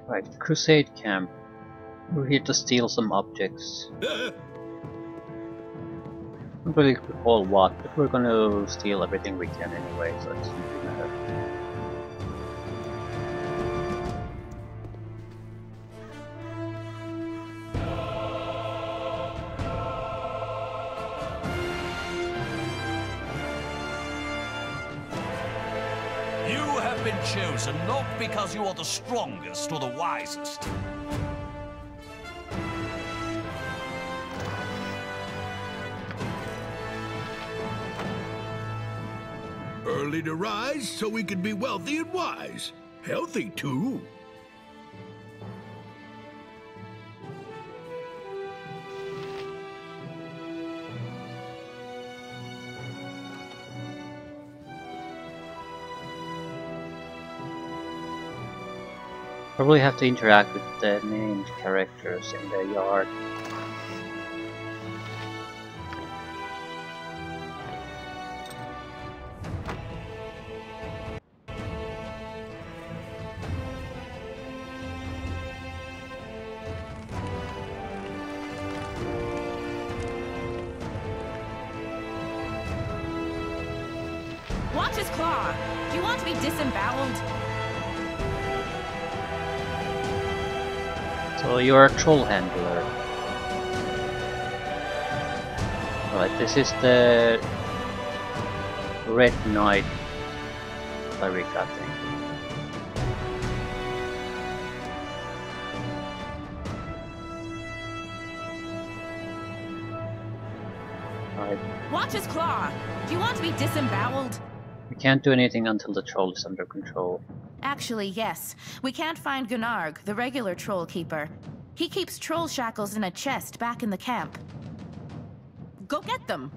Right, Crusade camp. We're here to steal some objects. Don't really recall what, but we're gonna steal everything we can anyway, so it doesn't really matter. You have been chosen not because you are the strongest or the wisest. Early to rise so we can be wealthy and wise. Healthy, too. Probably have to interact with the named characters in the yard. Watch his claw! Do you want to be disemboweled? So you're a troll handler. Right, this is the Red Knight cleric, I think. Right. Watch his claw! Do you want to be disemboweled? We can't do anything until the troll is under control. Actually, yes. We can't find Gunarg, the regular troll keeper. He keeps troll shackles in a chest back in the camp. Go get them!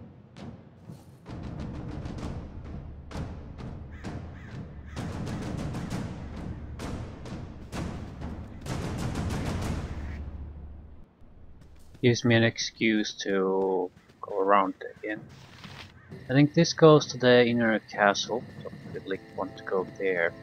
Gives me an excuse to go around again. I think this goes to the inner castle, so I really want to go there.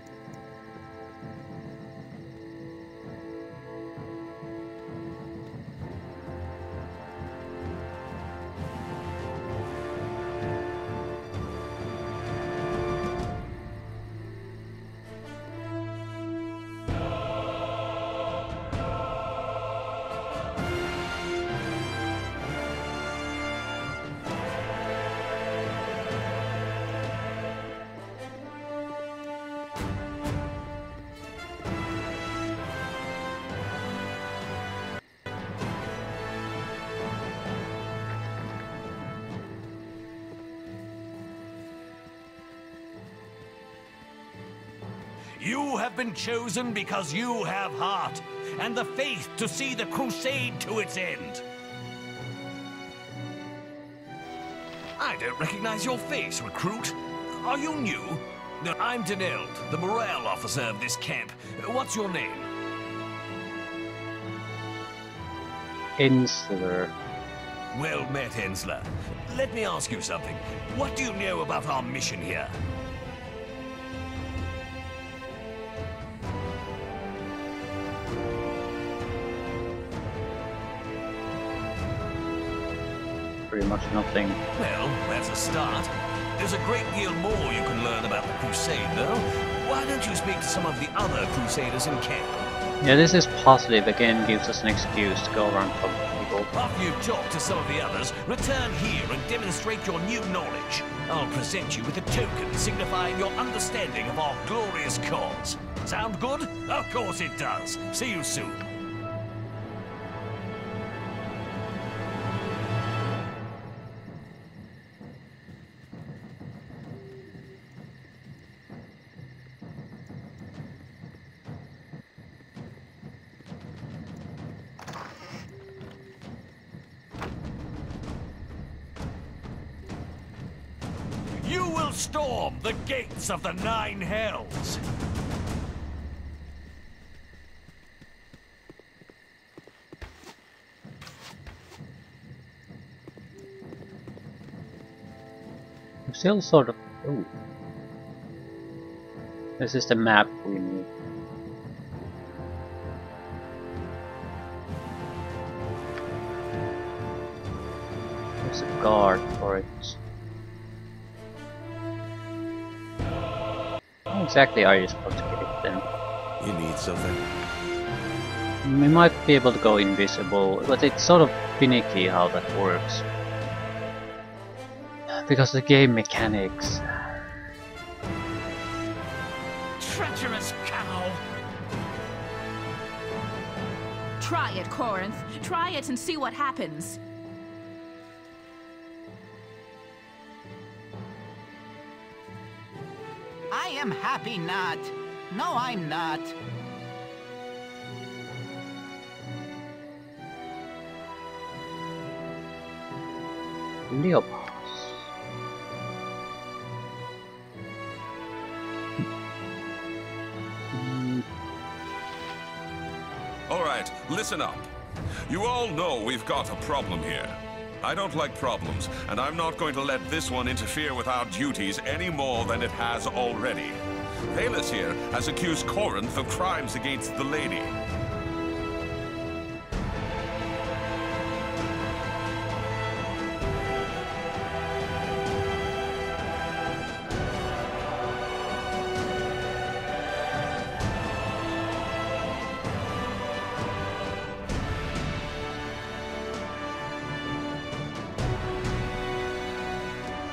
You have been chosen because you have heart and the faith to see the crusade to its end. I don't recognize your face, recruit. Are you new? No, I'm Deneld, the morale officer of this camp. What's your name? Ensler. Well met, Ensler. Let me ask you something. What do you know about our mission here? Pretty much nothing. Well, that's a start. There's a great deal more you can learn about the crusade, though. Why don't you speak to some of the other crusaders in camp? Yeah, this is positive. Again, gives us an excuse to go around talking to people. After you've talked to some of the others, return here and demonstrate your new knowledge. I'll present you with a token signifying your understanding of our glorious cause. Sound good? Of course it does. See you soon. You will storm the gates of the Nine Hells. I'm still sort of... Ooh. This is the map we need. There's a guard for it. How exactly are you supposed to get it then? You need something? We might be able to go invisible, but it's sort of finicky how that works. Because the game mechanics. Treacherous cow! Try it, Corinth. Try it and see what happens. I am happy not. No, I'm not. Leopold. All right, listen up. You all know we've got a problem here. I don't like problems, and I'm not going to let this one interfere with our duties any more than it has already. Valus here has accused Corinth of crimes against the lady.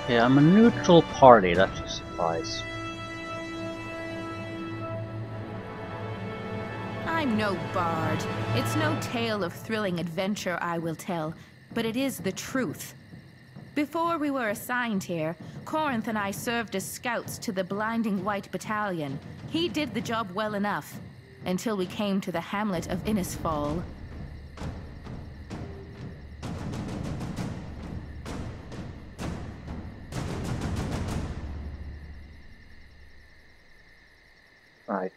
Yeah, I'm a neutral party, that should suffice. I'm no bard. It's no tale of thrilling adventure I will tell, but it is the truth. Before we were assigned here, Corinth and I served as scouts to the Blinding White Battalion. He did the job well enough, until we came to the hamlet of Innisfall. Right.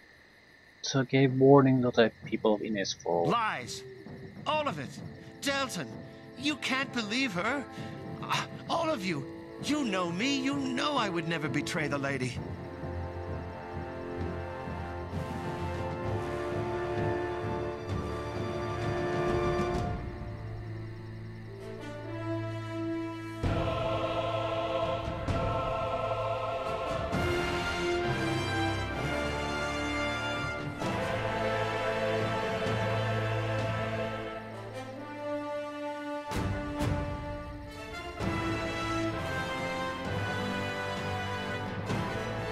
So gave warning to the people of Innisfall. Lies! All of it! Delton! You can't believe her! All of you! You know me, you know I would never betray the lady.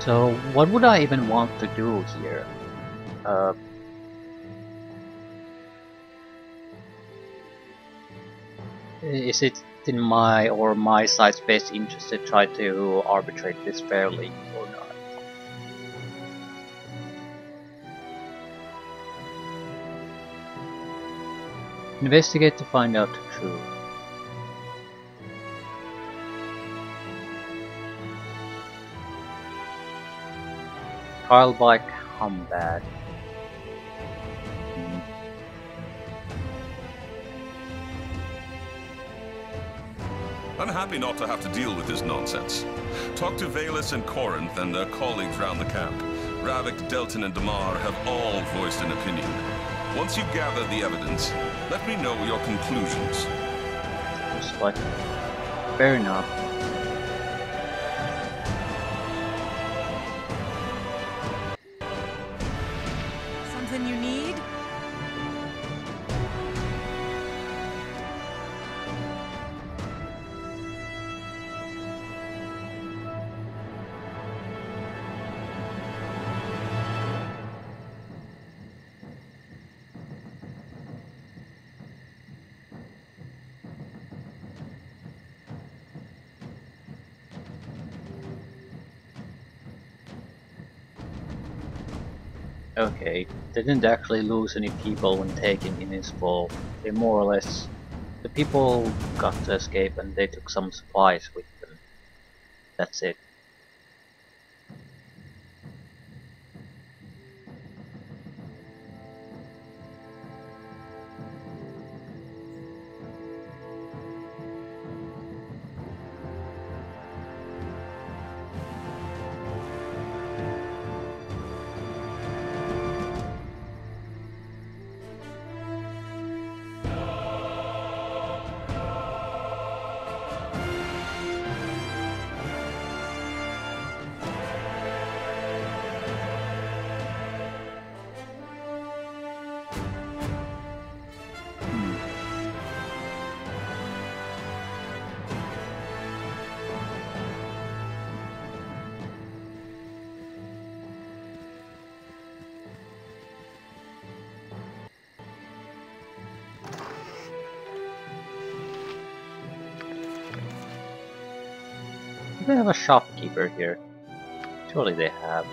So what would I even want to do here? Is it in my or my side's best interest to try to arbitrate this fairly or not? Investigate to find out the truth. Trial by combat. I'm happy not to have to deal with this nonsense. Talk to Valus and Corinth and their colleagues round the camp. Ravik, Delton, and Damar have all voiced an opinion. Once you gather the evidence, let me know your conclusions. Just like, fair enough. Something you need? Okay, they didn't actually lose any people when taking Innisfall. They more or less... The people got to escape and they took some supplies with them. That's it. they have a shopkeeper here? Surely they have.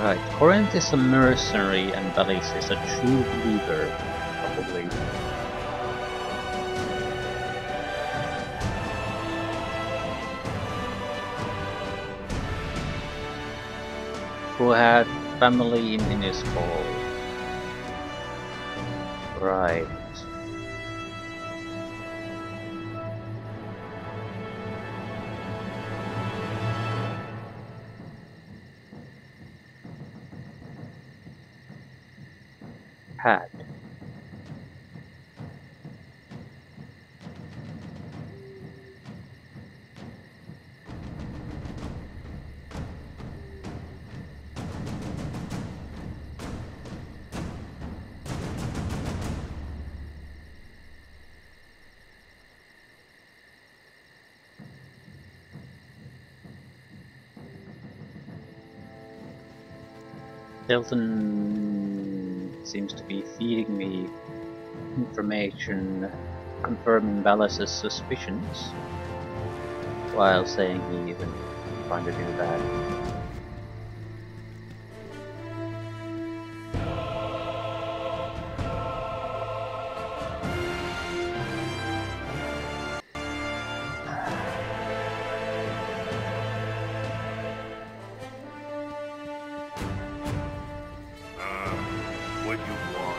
Right, Corinth is a mercenary and Belis is a true believer, probably. Who had family in Innisfall. Right. Had. Hilton seems to be feeding me information confirming Ballas's suspicions, while saying he isn't trying to do that. What you want?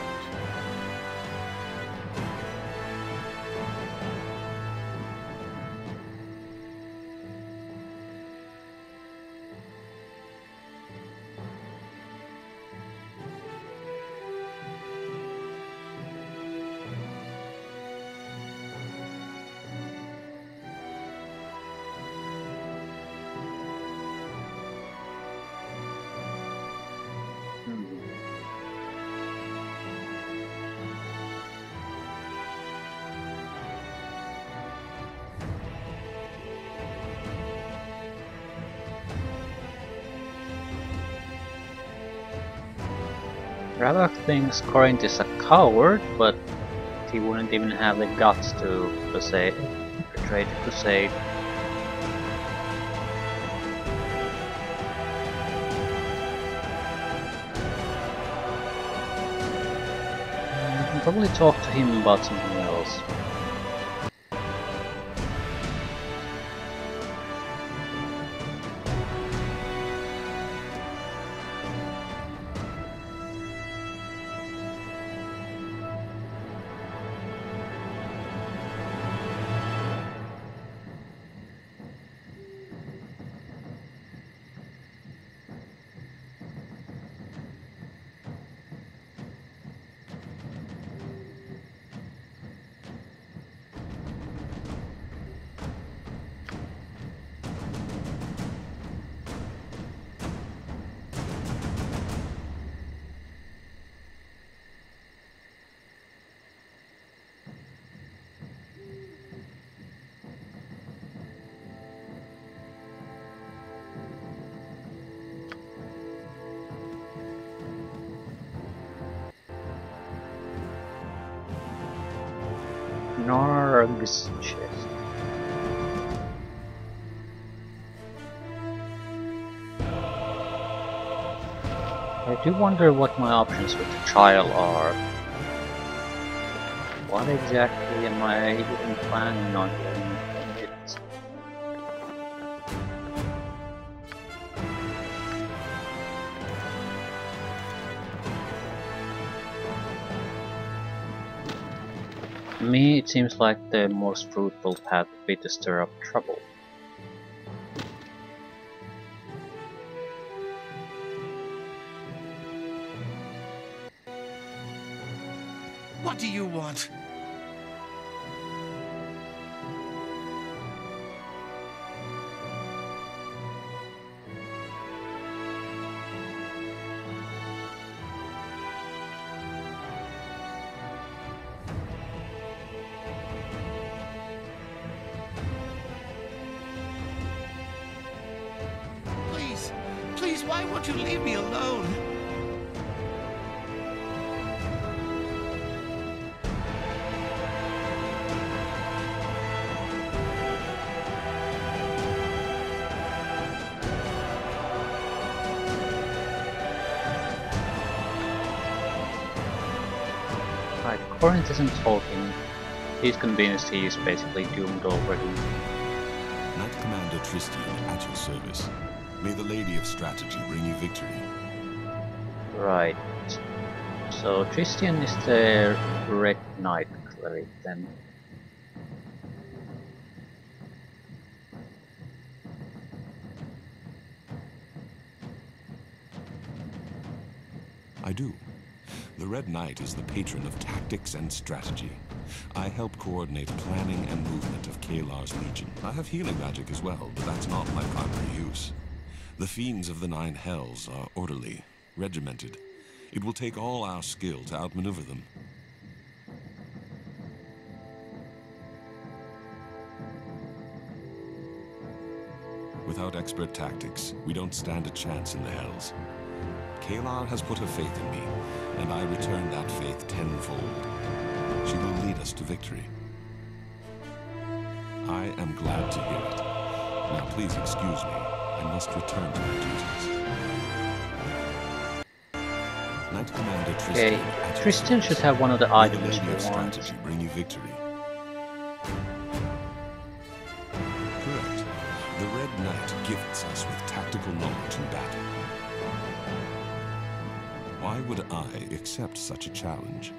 Ravak thinks Corinth is a coward, but he wouldn't even have the guts to betray the crusade. You can probably talk to him about something else. Narg's chest. I do wonder what my options with the trial are. What exactly am I even planning on doing from it? To me, it seems like the most fruitful path would be to stir up trouble. What do you want? Please, why won't you leave me alone? Right, Corinth isn't talking. He's convinced he's basically doomed already. Knight Commander Tristian at your service. May the Lady of Strategy bring you victory. Right. So Tristian is the Red Knight cleric then. I do. The Red Knight is the patron of tactics and strategy. I help coordinate planning and movement of Kalar's Legion. I have healing magic as well, but that's not my primary use. The fiends of the Nine Hells are orderly, regimented. It will take all our skill to outmaneuver them. Without expert tactics, we don't stand a chance in the Hells. Kalar has put her faith in me, and I return that faith tenfold. She will lead us to victory. I am glad to hear it. Now please excuse me. I must return to my duties. Knight Commander Tristian. Okay, Tristian should have one of the May the items Lady we of want. Strategy bring you victory. Correct. The Red Knight gifts us with tactical knowledge in battle. Why would I accept such a challenge?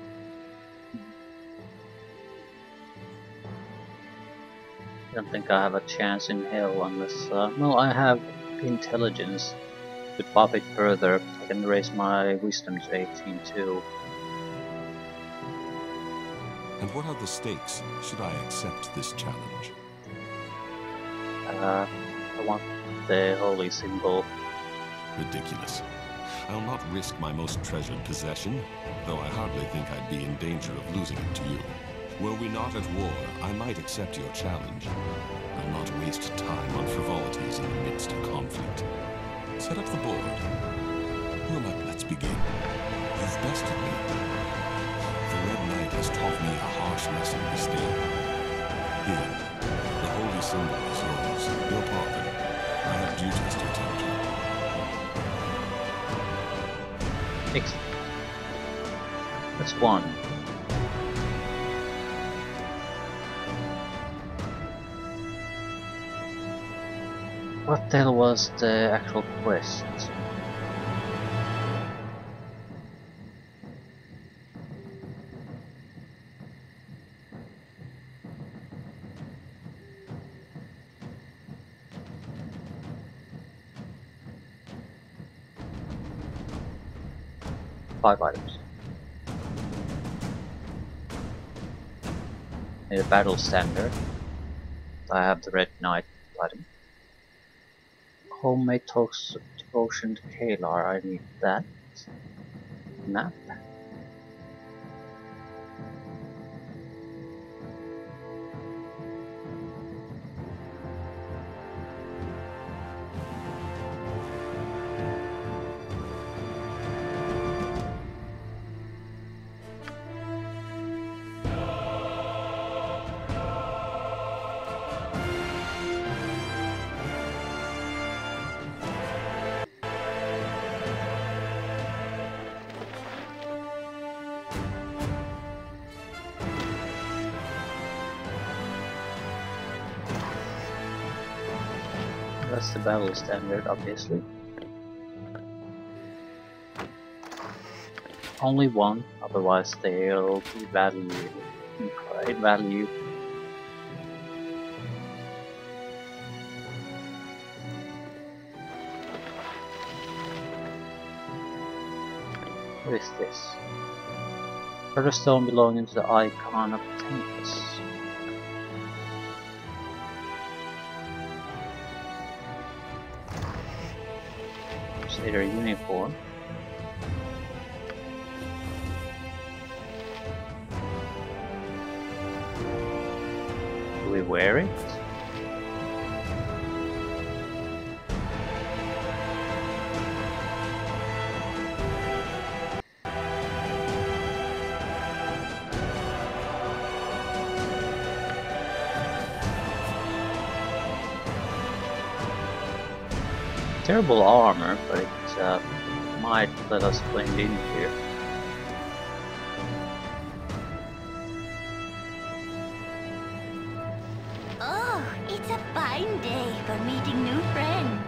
I don't think I have a chance in hell unless... well, I have intelligence. To pop it further, I can raise my wisdom to 18 too. And what are the stakes should I accept this challenge? I want the holy symbol. Ridiculous. I'll not risk my most treasured possession, though I hardly think I'd be in danger of losing it to you. Were we not at war, I might accept your challenge. I'll not waste time on frivolities in the midst of conflict. Set up the board. Who am I? Let's begin. You've bested me. The Red Knight has taught me a harsh lesson this day. Here, the holy symbol is yours. Your pardon. I have duties to attend to. Excellent. That's one. What the hell was the actual quest? Five items. Need a battle standard. I have the Red Knight item. Homemade devotion to Kalar, I need that. Map. That's the battle standard, obviously. Only one, otherwise they'll be value. Value. What is this? Further stone belonging to the icon of Tempest. Their uniform. Do we wear it? Terrible armor, but it might let us blend in here. Oh, it's a fine day for meeting new friends.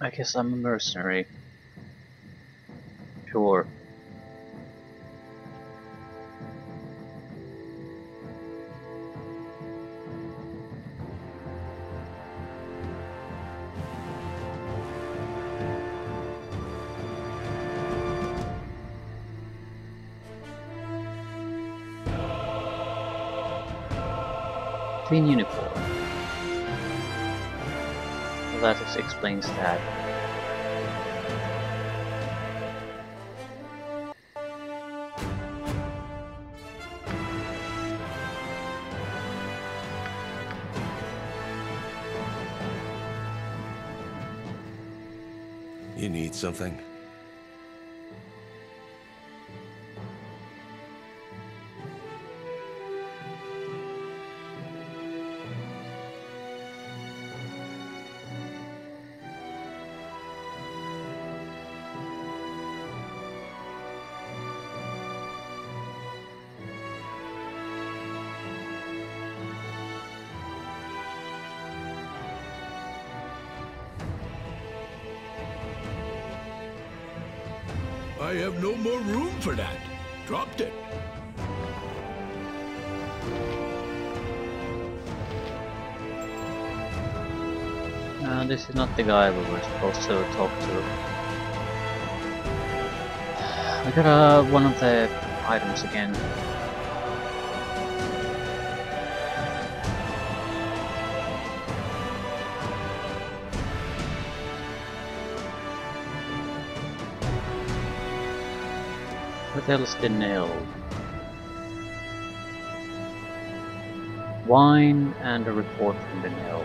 I guess I'm a mercenary. Sure. Clean uniform. Well, that explains that. You need something? I have no more room for that. Dropped it. This is not the guy we were supposed to talk to. I got one of the items again. What else the nail? Wine and a report from the nail.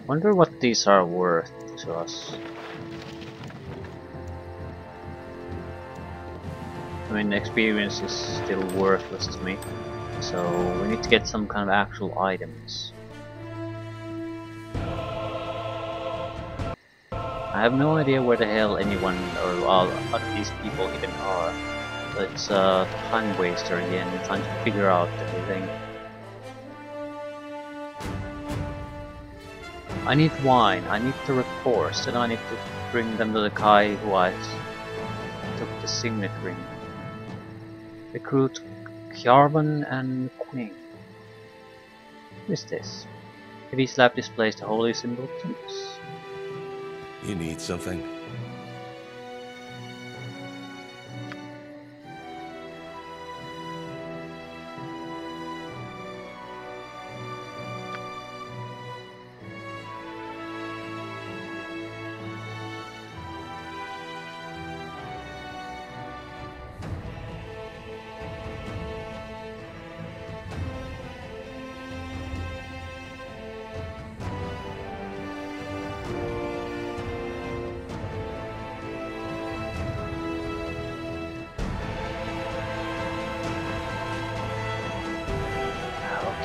Wonder what these are worth to us. I mean, experience is still worthless to me, so we need to get some kind of actual items. I have no idea where the hell anyone or all of these people even are. So it's a time waster again, trying to figure out everything. I need wine, I need the reports, and I need to bring them to the guy who I took the signet ring. Recruit Kjarvan and Queen. Who is this? Heavy slab displays the holy symbol tips. You need something?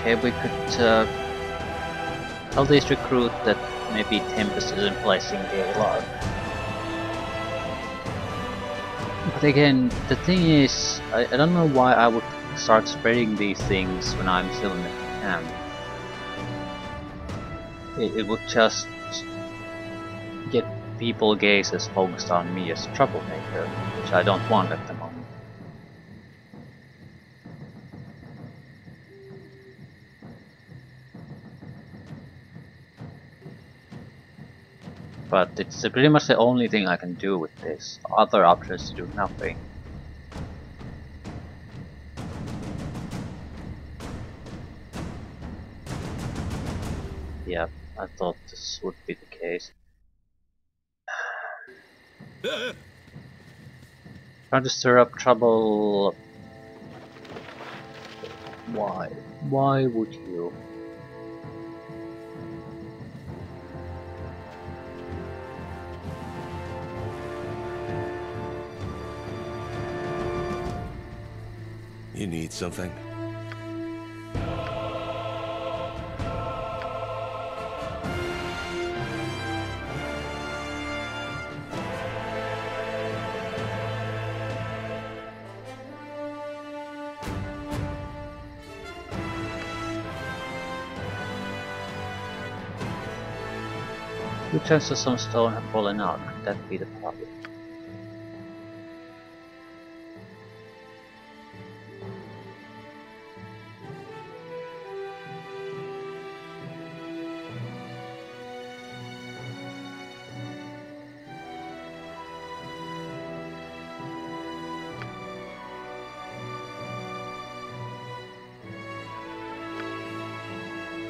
Okay, we could tell this recruit that maybe Tempest isn't placing the log. But again, the thing is, I don't know why I would start spreading these things when I'm still in the camp. it would just get people gazes focused on me as a troublemaker, which I don't want at the moment. But it's pretty much the only thing I can do with this. Other options do nothing. Yeah, I thought this would be the case. Trying to stir up trouble. Why? Why would you? You need something? Good chances some stone have fallen out. Could that be the problem?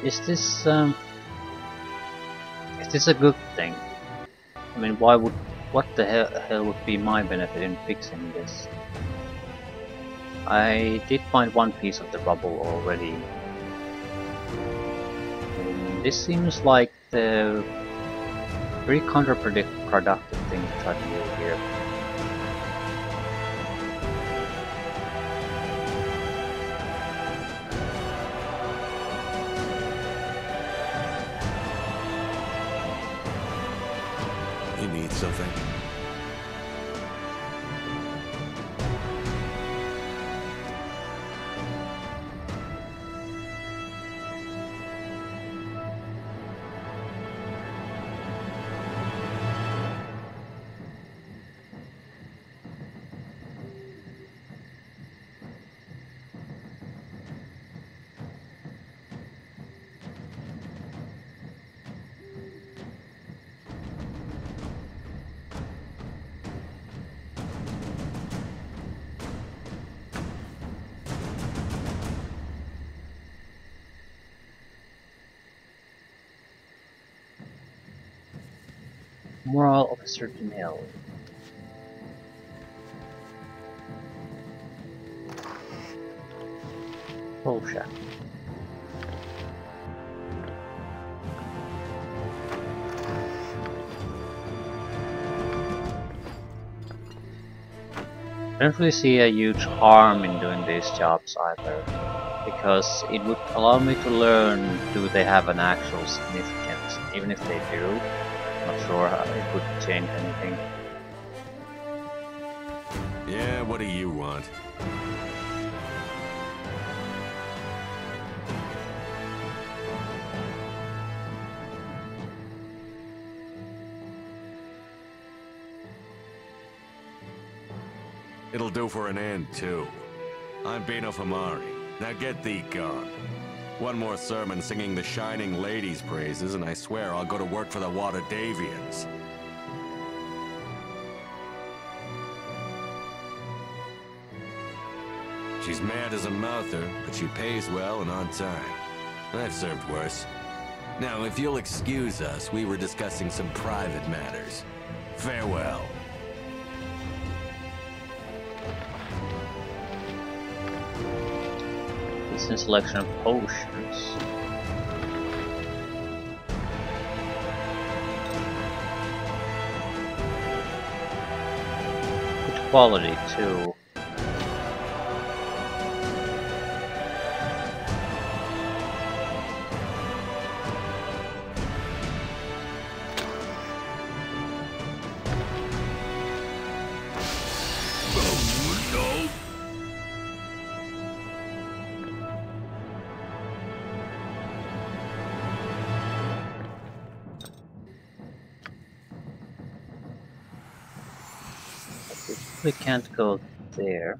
Is this a good thing? I mean, what the hell would be my benefit in fixing this? I did find one piece of the rubble already. This seems like the very counterproductive thing to try to do here. You need something? Moral of a certain hill. Bullshit. I don't really see a huge harm in doing these jobs either, because it would allow me to learn do they have an actual significance. Even if they do, I'm not sure how it would change anything. Yeah, what do you want? It'll do for an end, too. I'm Bino Famari. Now get thee gone. One more sermon singing the Shining Lady's praises, and I swear I'll go to work for the Watadavians. She's mad as a mouther, but she pays well and on time. I've served worse. Now, if you'll excuse us, we were discussing some private matters. Farewell. Decent selection of potions. Good quality too. We can't go there.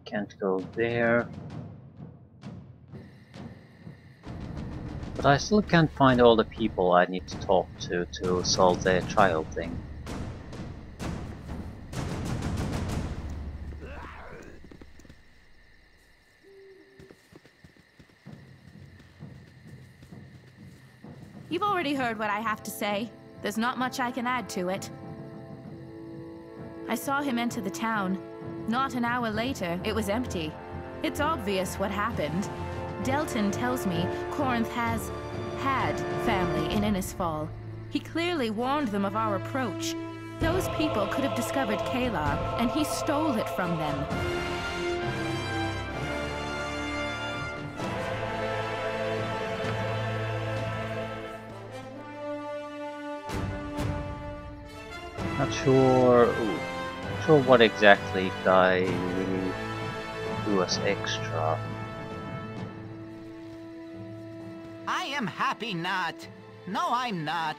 Can't go there. But I still can't find all the people I need to talk to solve the child thing. You've already heard what I have to say. There's not much I can add to it. I saw him enter the town. Not an hour later, it was empty. It's obvious what happened. Delton tells me Corinth has had family in Innisfall. He clearly warned them of our approach. Those people could have discovered Kalar, and he stole it from them. Not sure what exactly Guy really do as extra. I am happy not. No, I'm not.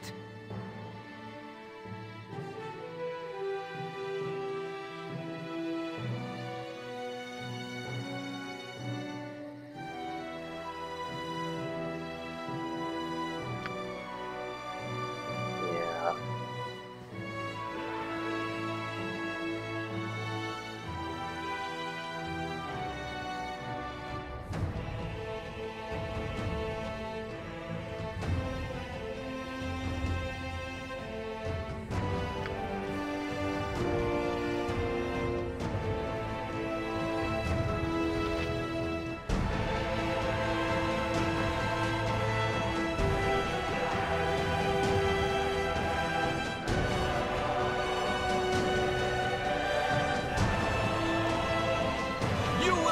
Yeah.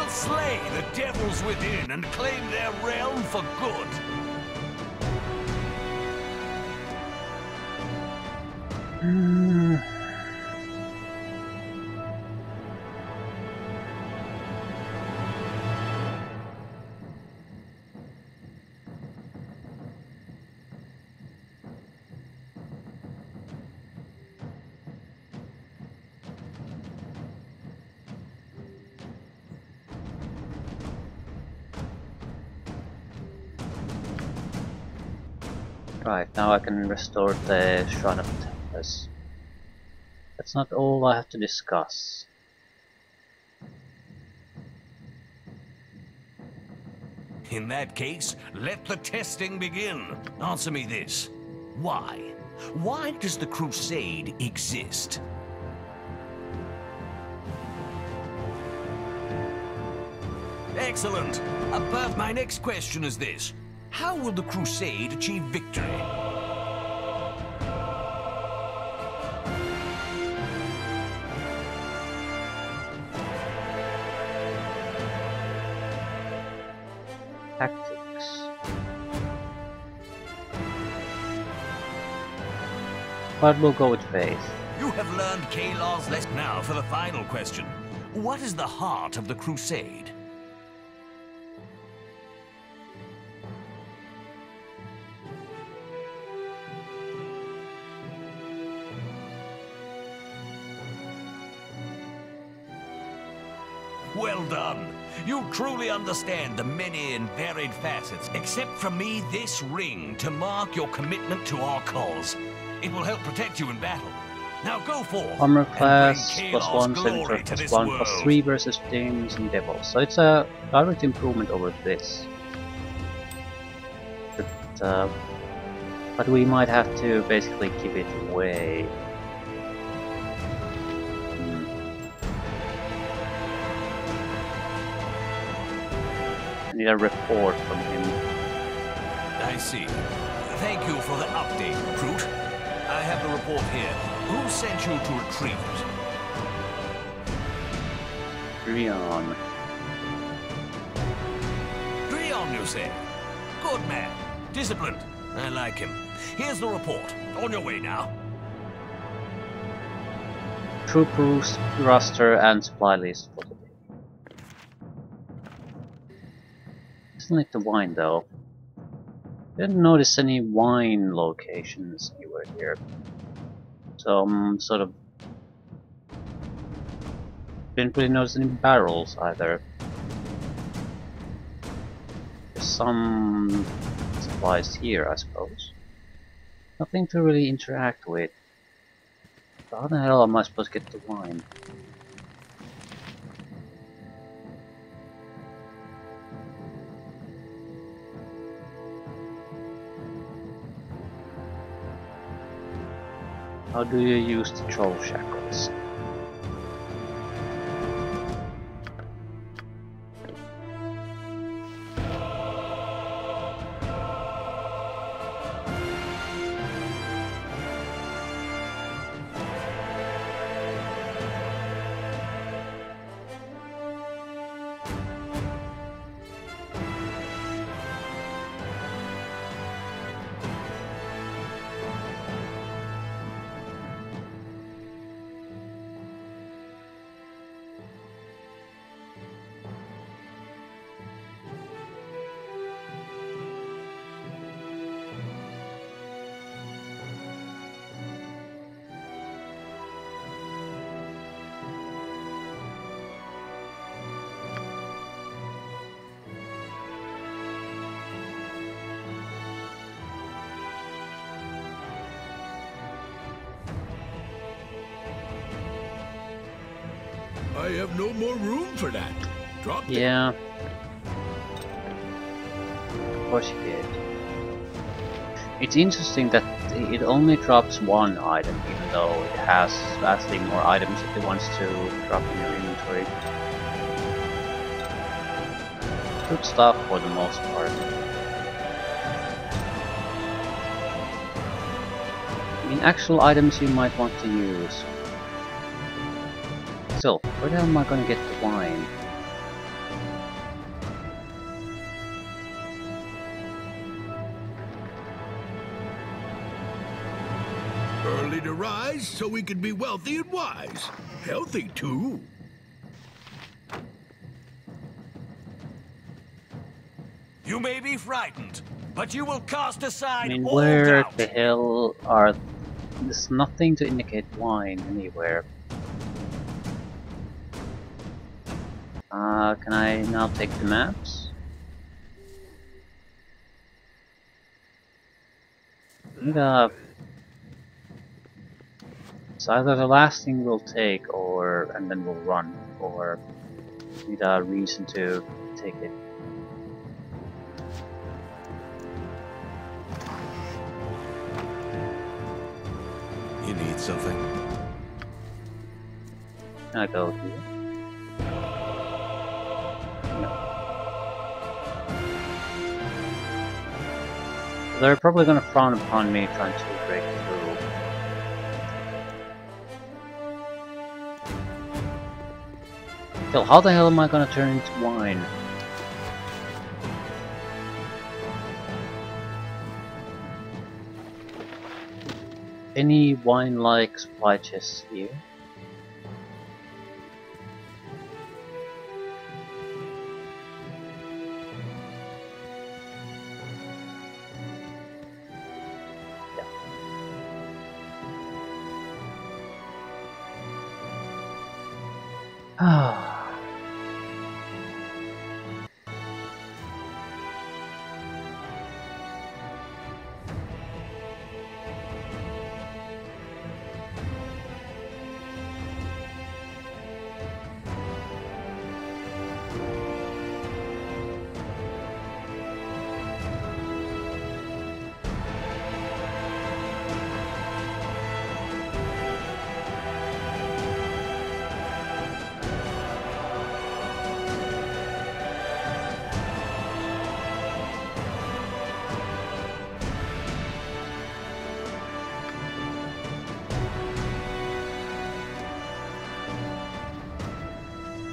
Slay the devils within and claim their realm for good. Right, now I can restore the Shrine of Tempest. That's not all I have to discuss. In that case, let the testing begin. Answer me this. Why? Why does the Crusade exist? Excellent. Above my next question is this. How will the Crusade achieve victory? Tactics. But we'll go with faith. You have learned Kalar's lesson. Now for the final question. What is the heart of the Crusade? Well done. You truly understand the many and varied facets. Accept from me this ring to mark your commitment to our cause. It will help protect you in battle. Now go forth. Armor class and bring plus Kalar's 1, glory Senator to plus this 1, world. plus 3 versus demons and devils. So it's a direct improvement over this. But we might have to basically keep it away. I need a report from him. I see. Thank you for the update, recruit. I have the report here. Who sent you to retrieve it? Drion. Drion, you say? Good man. Disciplined. I like him. Here's the report. On your way now. Troop roster and supply list for today. Still need the wine though. Didn't notice any wine locations anywhere here. So I'm sort of Didn't really notice any barrels either. There's some supplies here, I suppose. Nothing to really interact with. How the hell am I supposed to get the wine? How do you use the troll shackles? I have no more room for that. Drop it. Yeah. Of course you did. It's interesting that it only drops one item, even though it has vastly more items if it wants to drop in your inventory. Good stuff for the most part. I mean, actual items you might want to use. Still, where the hell am I gonna get the wine? Early to rise so we can be wealthy and wise. Healthy too. You may be frightened, but you will cast aside I mean, all where doubt. the hell are... There's nothing to indicate wine anywhere. Can I now take the maps? It's either the last thing we'll take, or and then we'll run, or need a reason to take it. You need something? Can I go here? They're probably gonna frown upon me trying to break through. Still, how the hell am I gonna turn into wine? Any wine-like supply chests here? Ah.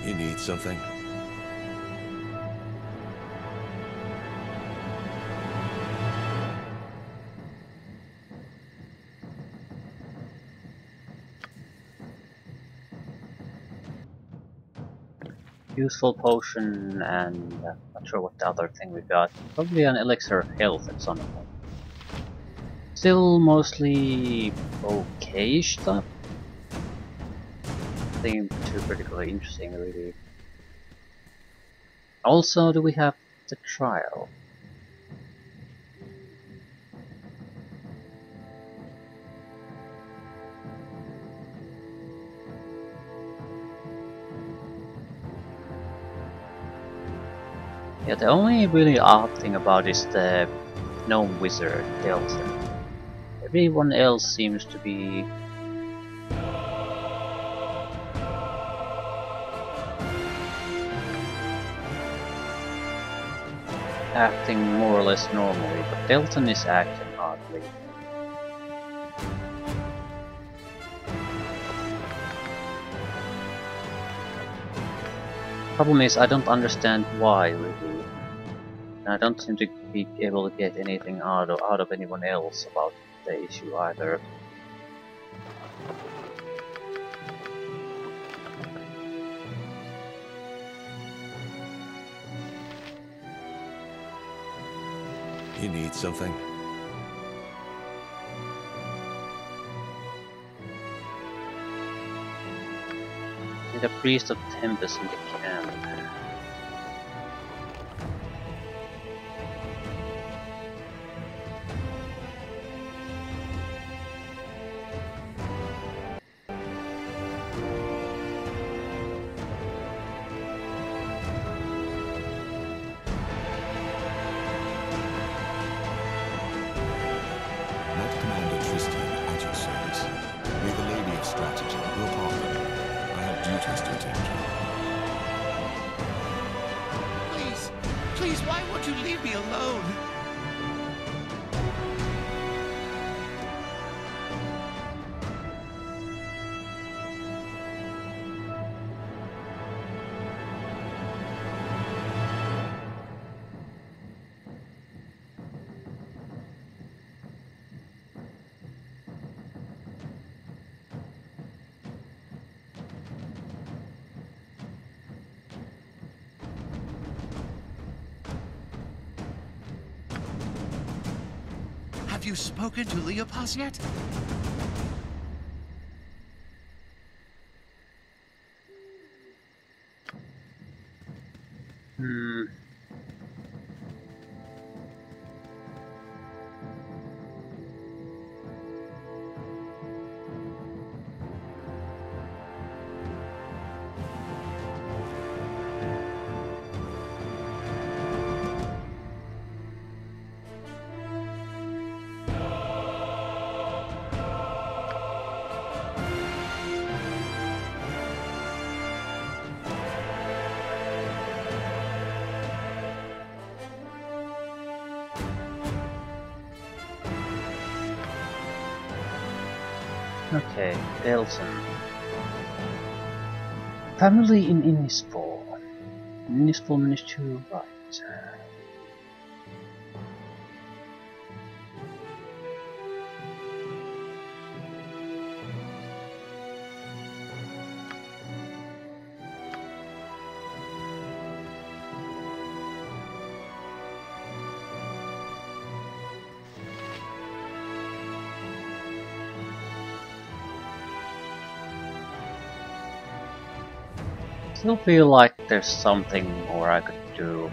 You need something? Useful potion and not sure what the other thing we got. Probably an elixir of health at some point. Still mostly okay stuff. nothing too particularly interesting, really. Also, do we have the trial? Yeah, the only really odd thing about is the gnome wizard, Delta. Everyone else seems to be acting more or less normally, but Delton is acting oddly. Problem is, I don't understand why, really. And I don't seem to be able to get anything out of anyone else about the issue either. You need something? Need a priest of Tempest in the camp. Please, why won't you leave me alone? Have you spoken to Leopas yet? Okay, Delson. Family in Innisfall. Innisfall managed to right. Still feel like there's something more I could do.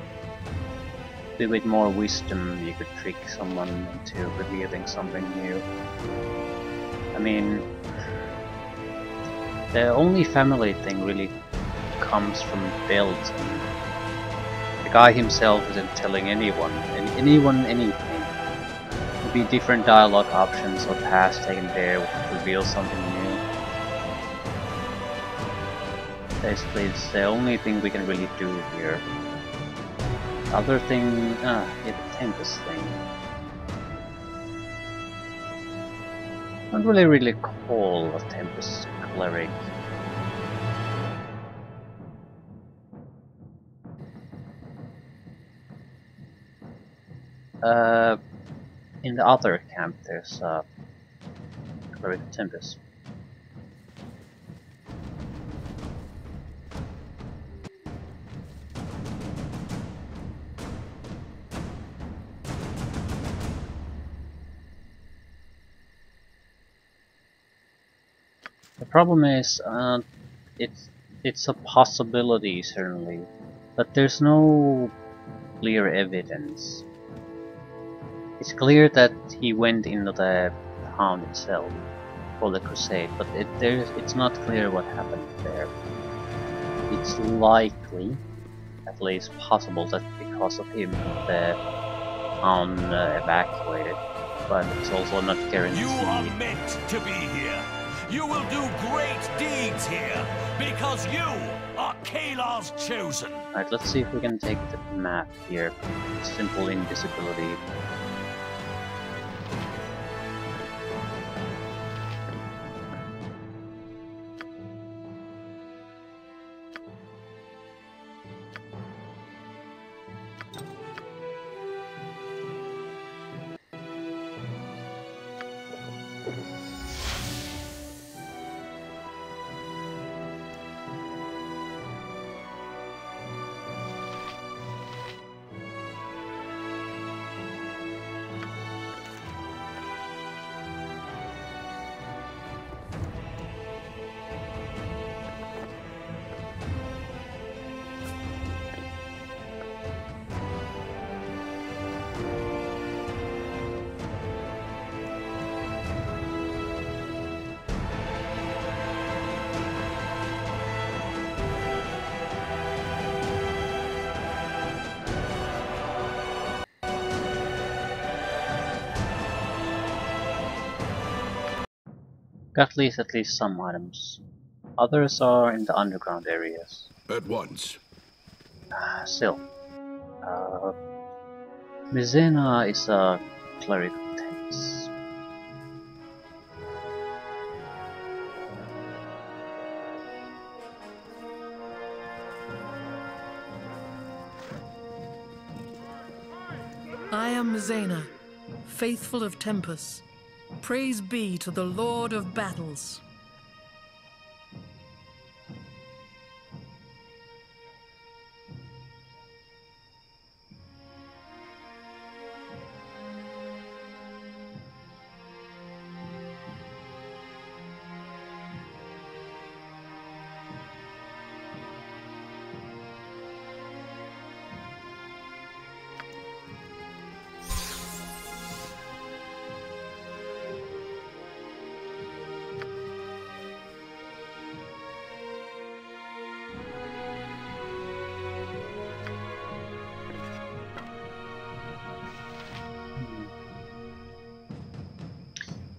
Maybe with more wisdom you could trick someone into revealing something new. I mean, the only family thing really comes from Belton. The guy himself isn't telling anyone anything. There'll be different dialogue options or paths taken there which reveal something new. Basically, it's the only thing we can really do here. Other thing, yeah, the Tempest thing. Don't really call a Tempest cleric. In the other camp, there's a cleric of Tempest. The problem is, it's a possibility certainly, but there's no clear evidence. It's clear that he went into the town itself for the crusade, but it's not clear what happened there. It's likely, at least possible, that because of him the town evacuated, but it's also not guaranteed. You are meant to be here. You will do great deeds here, because you are Kalar's chosen. Alright, let's see if we can take the map here. Simple invisibility. Got at least some items. Others are in the underground areas. At once. Still. Mizena is a cleric of Tempest. I am Mizena, faithful of Tempest. Praise be to the Lord of Battles.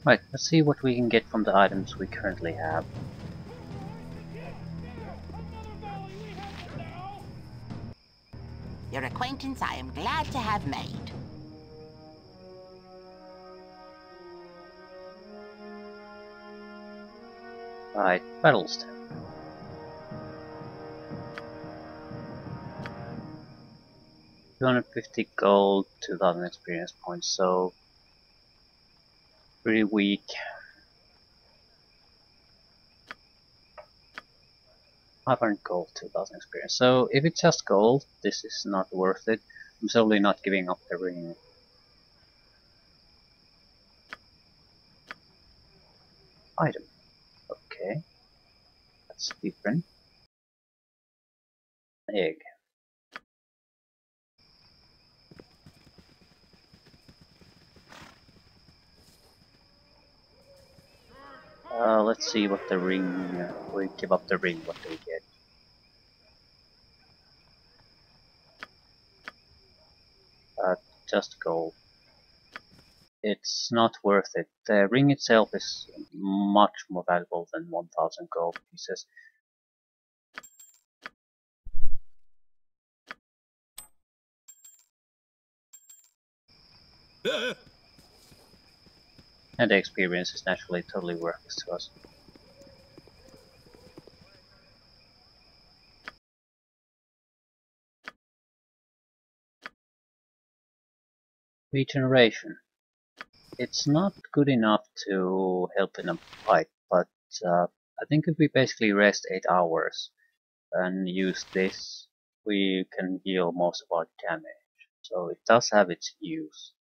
Right, let's see what we can get from the items we currently have. Your acquaintance I am glad to have made. Right, battle step. $250 gold, 2000 experience points, so pretty weak. 500 gold, 2000 experience. So if it's just gold, this is not worth it. I'm certainly not giving up the ring. Item. Okay. That's different. Egg. Let's see what the ring, we give up the ring, what do we get? Just gold. It's not worth it. The ring itself is much more valuable than 1000 gold pieces. And the experience is naturally totally worthless to us. Regeneration. It's not good enough to help in a fight, but I think if we basically rest 8 hours and use this, we can heal most of our damage. So it does have its use.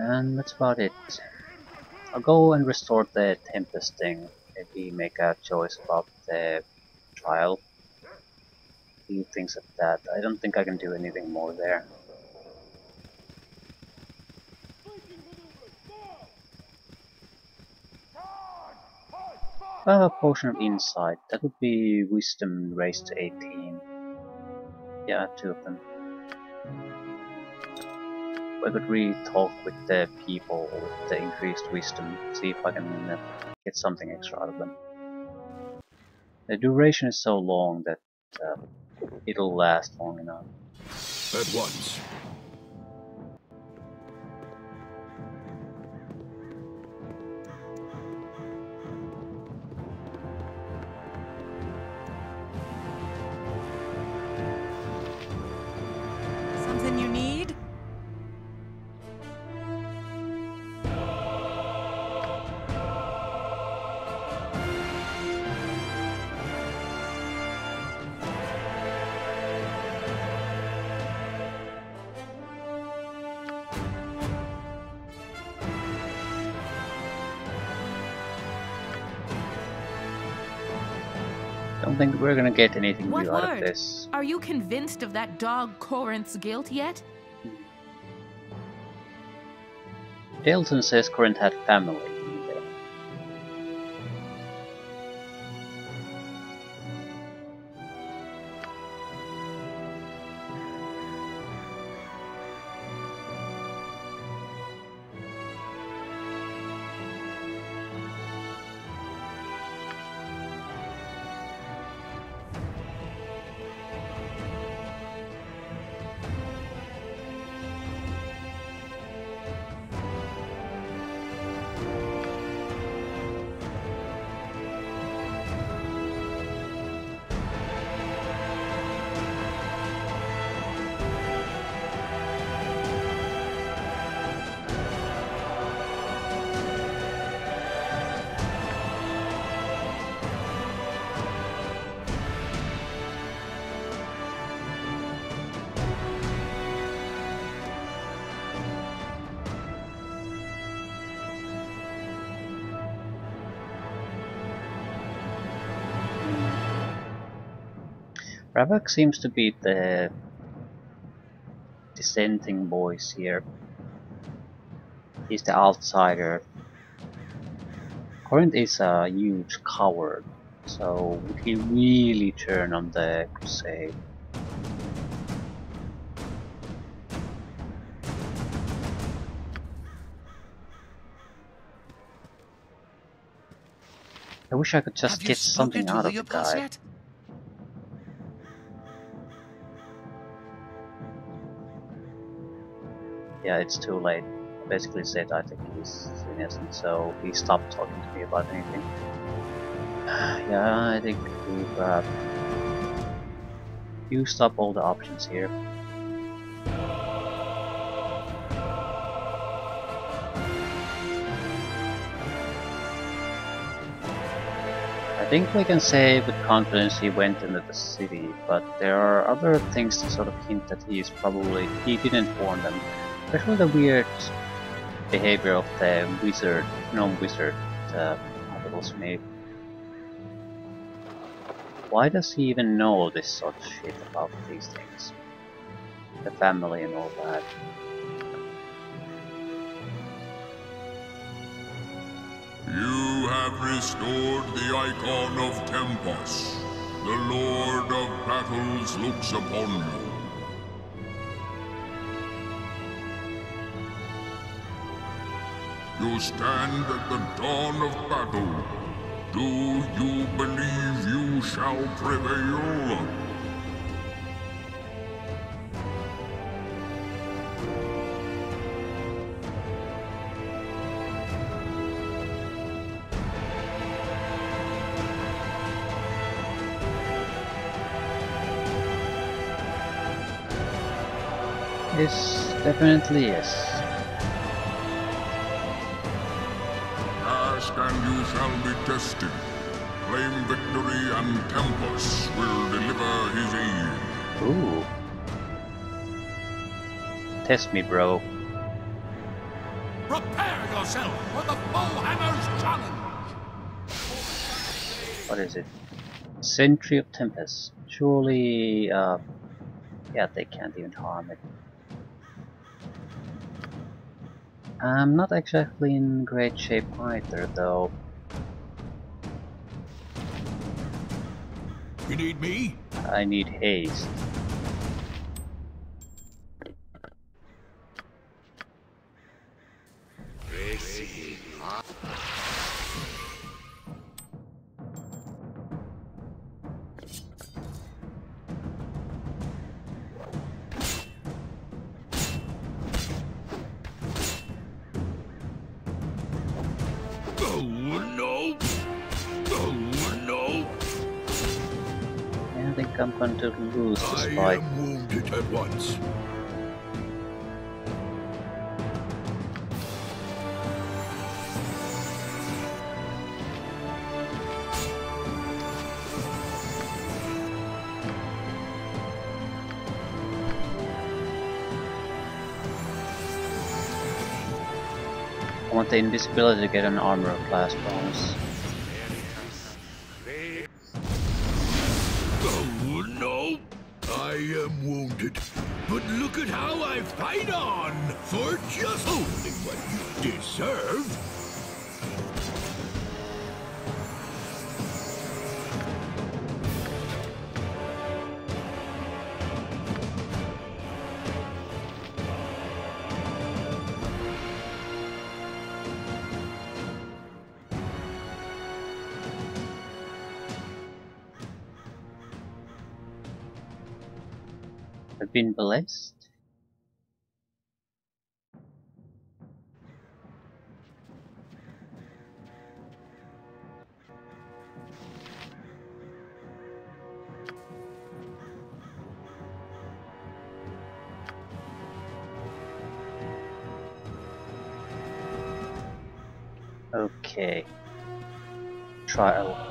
And that's about it. I'll go and restore the Tempest thing maybe make a choice about the trial. Few things of that. I don't think I can do anything more there. A potion of insight. That would be wisdom raised to 18. Yeah, 2 of them. I could really talk with the people with the increased wisdom, see if I can get something extra out of them. The duration is so long that it'll last long enough. At once. Something you need? Don't think we're gonna get anything What new out of word? this. Are you convinced of that dog Corinth's guilt yet? Dalton says Corinth had family. Ravak seems to be the dissenting voice here. He's the outsider. Corinth is a huge coward, so would he really turn on the crusade? I wish I could just get something out of the guy. Yet? Yeah, it's too late. I basically said I think he's innocent, so he stopped talking to me about anything. Yeah, I think we've used up all the options here. I think we can say with confidence he went into the city, but there are other things that sort of hint that he didn't warn them. Especially the weird behavior of the wizard, gnome-wizard, Marvel's made. Why does he even know this sort of shit about these things? The family and all that. You have restored the icon of Tempos. The Lord of Battles looks upon you. You stand at the dawn of battle. Do you believe you shall prevail? Yes, definitely yes. Ask and you shall be tested. Claim victory and Tempos will deliver his aid. Ooh. Test me, bro. Prepare yourself for the Bowhammer's challenge! What is it? Sentry of Tempest. Surely, yeah, they can't even harm it. I'm not exactly in great shape either, though. You need me? I need haste. Oh no! Oh no! I think I'm going to lose this I fight. am wounded at once. I want the invisibility to get an armor class bonus. Oh no! I am wounded, but look at how I fight on! For just only what you deserve! I've been blessed. Okay. Trial.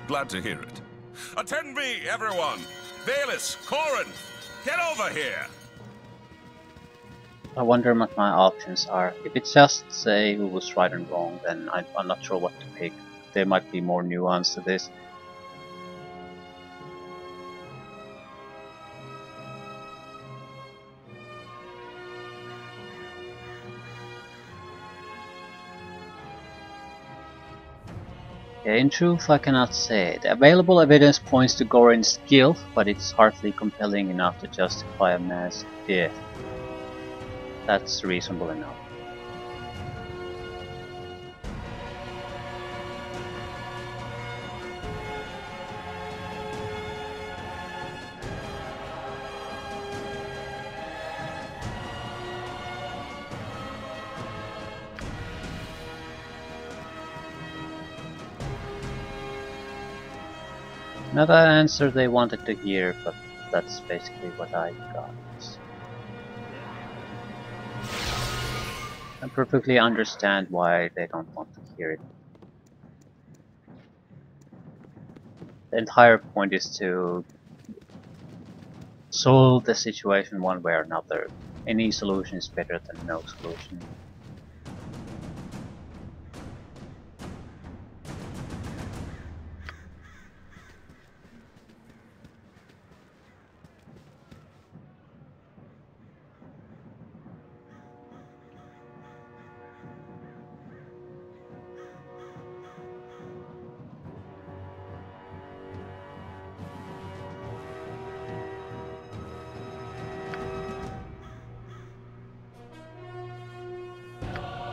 Glad to hear it. Attend me, everyone! Valus, Corin, get over here! I wonder what my options are. If it's just say who was right and wrong, then I'm not sure what to pick. There might be more nuance to this. Yeah, in truth, I cannot say. The available evidence points to Gorin's guilt, but it's hardly compelling enough to justify a mass death. That's reasonable enough. Not the answer they wanted to hear, but that's basically what I got. I perfectly understand why they don't want to hear it. The entire point is to solve the situation one way or another. Any solution is better than no solution.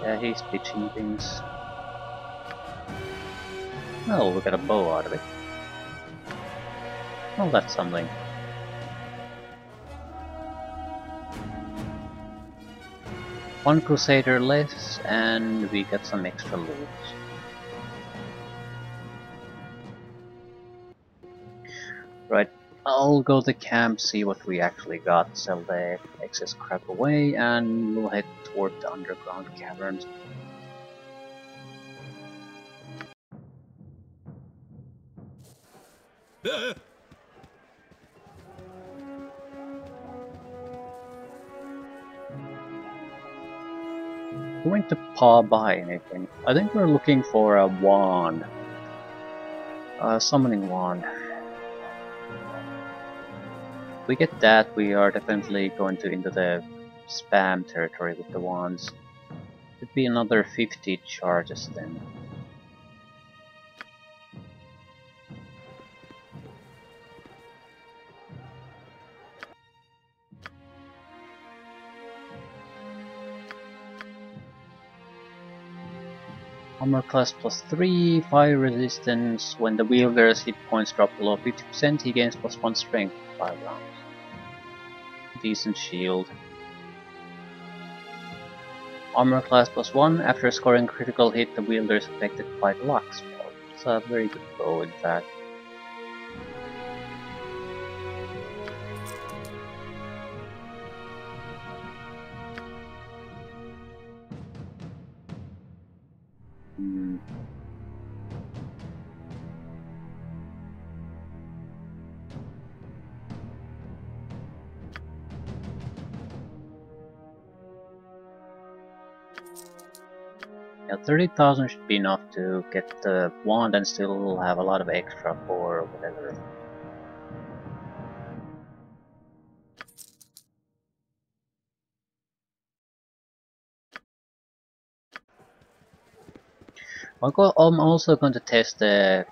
Yeah, he's pitching things. Oh, we got a bow out of it. Well, that's something. One Crusader less, and we got some extra loot. Right, I'll go to camp, see what we actually got, sell the excess crap away, and we'll head toward the underground caverns. Going to paw by anything. I think we're looking for a wand. A summoning wand. If we get that, we are definitely going to into the spam territory with the wands. Could be another 50 charges then. Armor class +3, fire resistance. When the wielder's hit points drop below 50%, he gains +1 strength for 5 rounds. Decent shield. Armor class +1, after scoring critical hit, the wielder is affected by the luck spell. It's a very good bow, in fact. Yeah, 30,000 should be enough to get the wand and still have a lot of extra for whatever. I'm also going to test the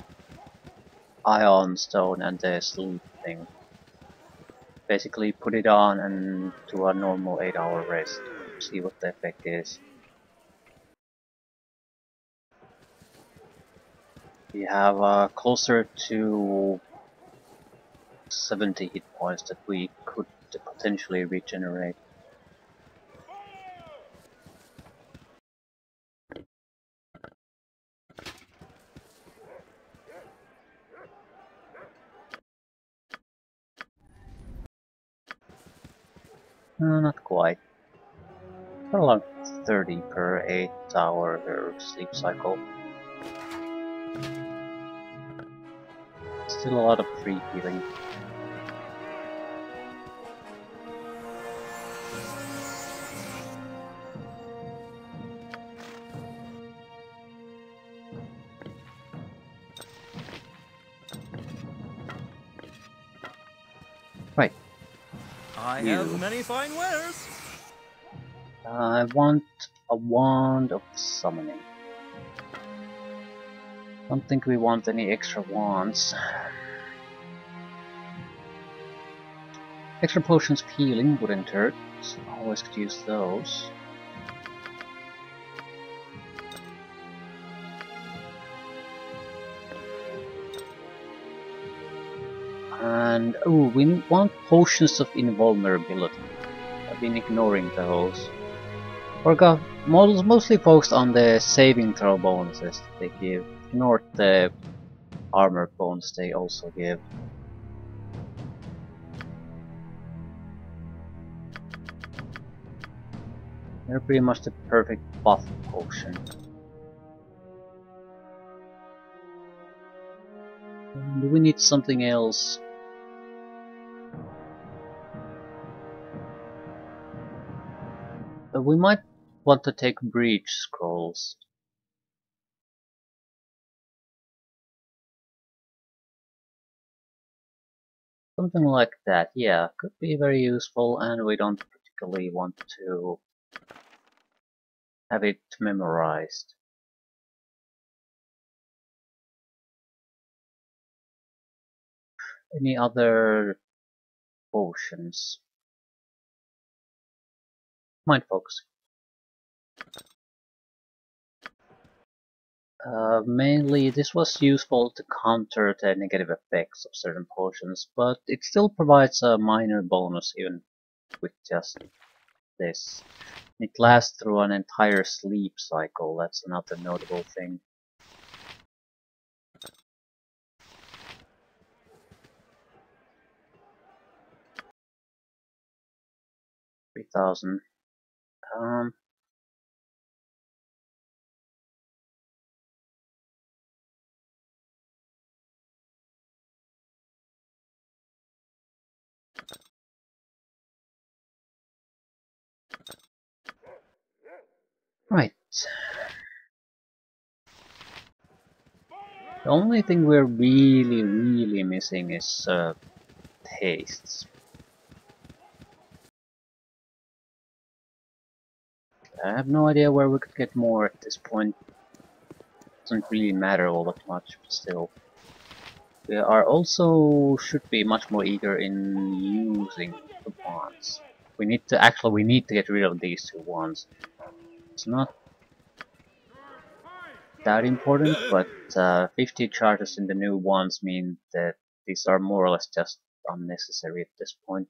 Ion Stone and the sleep thing. Basically put it on and do a normal 8-hour rest. See what the effect is. We have closer to 70 hit points that we could potentially regenerate. Not quite. Around 30 per 8-hour sleep cycle. Still a lot of free healing. Right. I have many fine wares. I want a wand of summoning. Don't think we want any extra wands. Extra potions of healing wouldn't hurt. Always could use those. And oh, we want potions of invulnerability. I've been ignoring those. Orga models mostly focused on the saving throw bonuses that they give. Ignore the armor bonus they also give. They're pretty much the perfect buff potion. Do we need something else? We might want to take breach scrolls. Something like that, yeah, could be very useful, and we don't particularly want to have it memorized. Any other potions? Mind focus. Mainly this was useful to counter the negative effects of certain potions, but it still provides a minor bonus even with just this. It lasts through an entire sleep cycle, that's another notable thing. 3,000. Right. The only thing we're really missing is tastes. I have no idea where we could get more at this point. Doesn't really matter all that much, but still. We are also should be much more eager in using the wands. We need to get rid of these two wands. It's not that important, but 50 charges in the new wands mean that these are more or less just unnecessary at this point.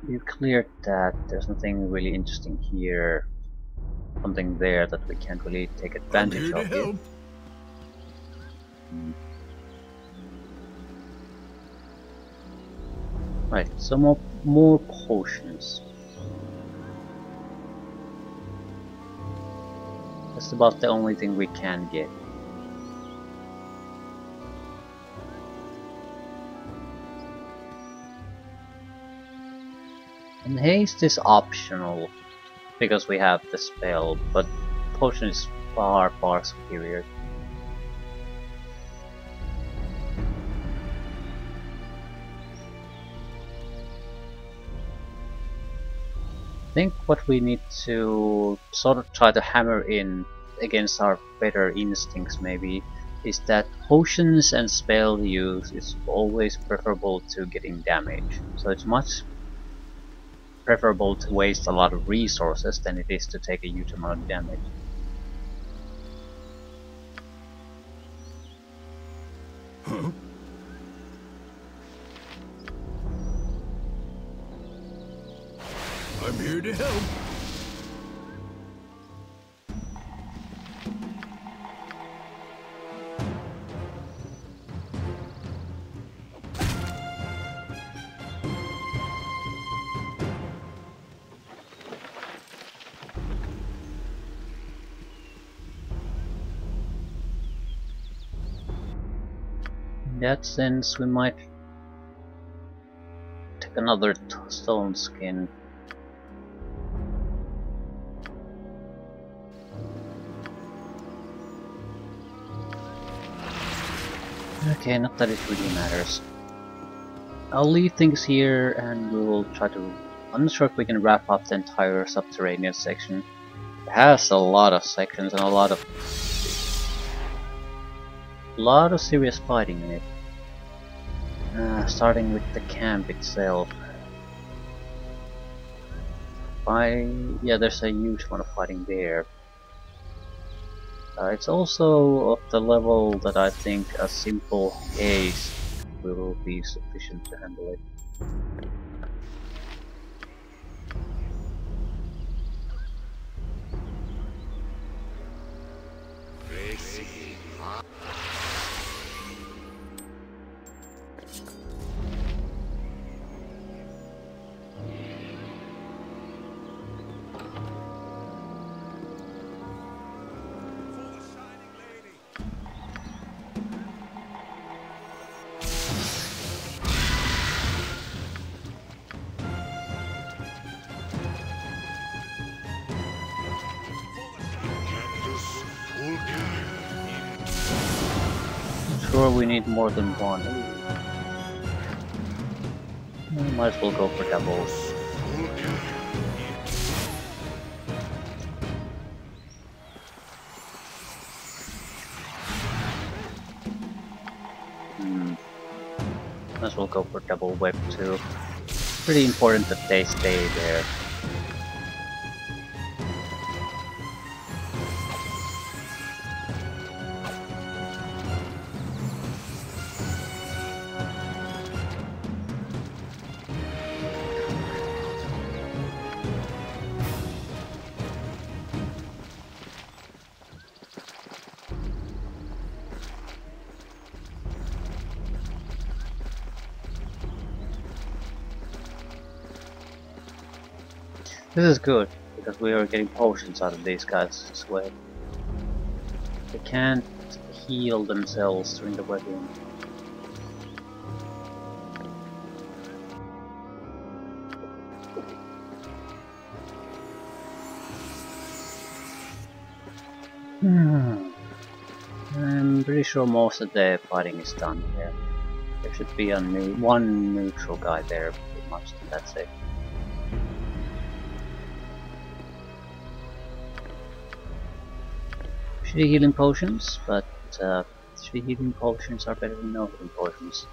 We've cleared that. There's nothing really interesting here. Something there that we can't really take advantage of yet. Right, some more potions. That's about the only thing we can get. And haste is optional because we have the spell, but potion is far superior. I think what we need to sort of try to hammer in against our better instincts maybe is that potions and spell use is always preferable to getting damage. So it's much preferable to waste a lot of resources than it is to take a huge amount of damage. Huh? I'm here to help. In that sense, we might take another stone skin. Okay, not that it really matters. I'll leave things here and we will try to... I'm not sure if we can wrap up the entire subterranean section. It has a lot of sections and a lot of serious fighting in it. Starting with the camp itself. Yeah, there's a huge amount of fighting there. It's also of the level that I think a simple haste will be sufficient to handle it. Sure, we need more than one. Might as well go for doubles. Might as well go for double whip too. Pretty important that they stay there. This is good, because we are getting potions out of these guys this way. They can't heal themselves during the wedding. I'm pretty sure most of the fighting is done here. There should be one neutral guy there, pretty much, that's it. Shitty healing potions, but shitty healing potions are better than no healing potions.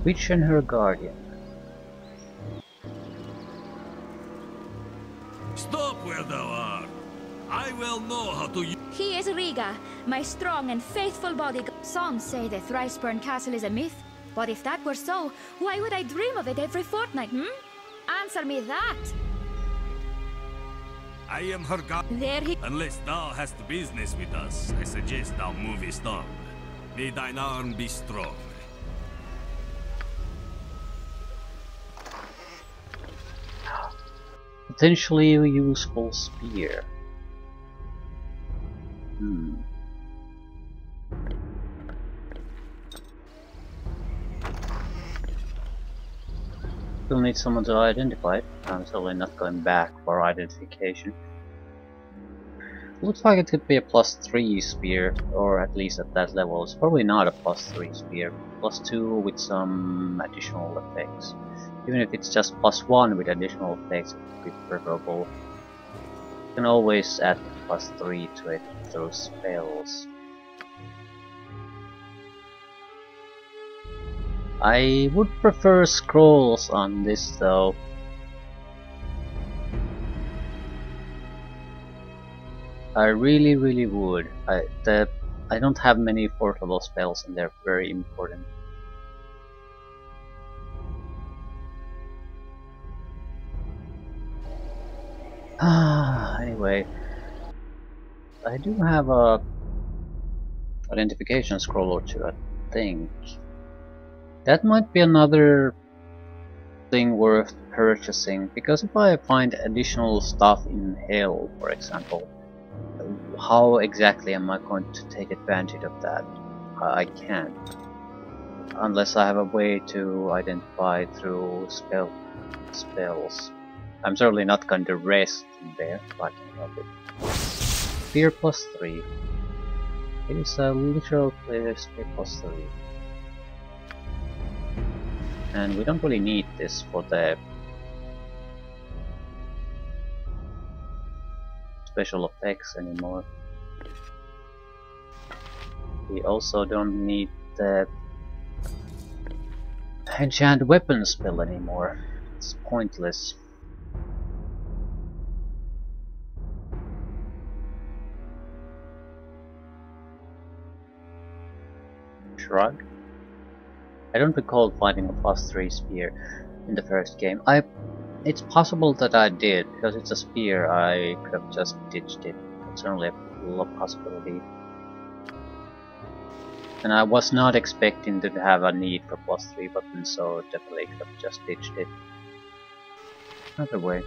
Witch and her guardian. Stop where thou art. I well know how to use. He is Riga, my strong and faithful bodyguard. Some say the thrice-burned castle is a myth, but if that were so, why would I dream of it every fortnight, Answer me that! I am her god. There he... Unless thou hast business with us, I suggest thou movest on. May thine arm be strong. Potentially useful spear. Still need someone to identify it. I'm certainly not going back for identification. Looks like it could be a +3 spear, or at least at that level. It's probably not a +3 spear. +2 with some additional effects. Even if it's just +1 with additional effects, it would be preferable. You can always add +3 to it through spells. I would prefer scrolls on this though. I really would. I don't have many portable spells and they're very important. Anyway, I do have a identification scroll or two, I think. That might be another thing worth purchasing, because if I find additional stuff in Hell, for example, how exactly am I going to take advantage of that? I can't. Unless I have a way to identify through spells. I'm certainly not going to rest in there if I can help it. Spear +3. It is a literal player spear +3. And we don't really need this for the special effects anymore. We also don't need the enchant weapon spell anymore. It's pointless. Shrug? I don't recall finding a +3 spear in the first game. It's possible that I did, because it's a spear. I could have just ditched it. It's certainly a possibility. And I was not expecting to have a need for +3 buttons, so definitely could have just ditched it. Either way.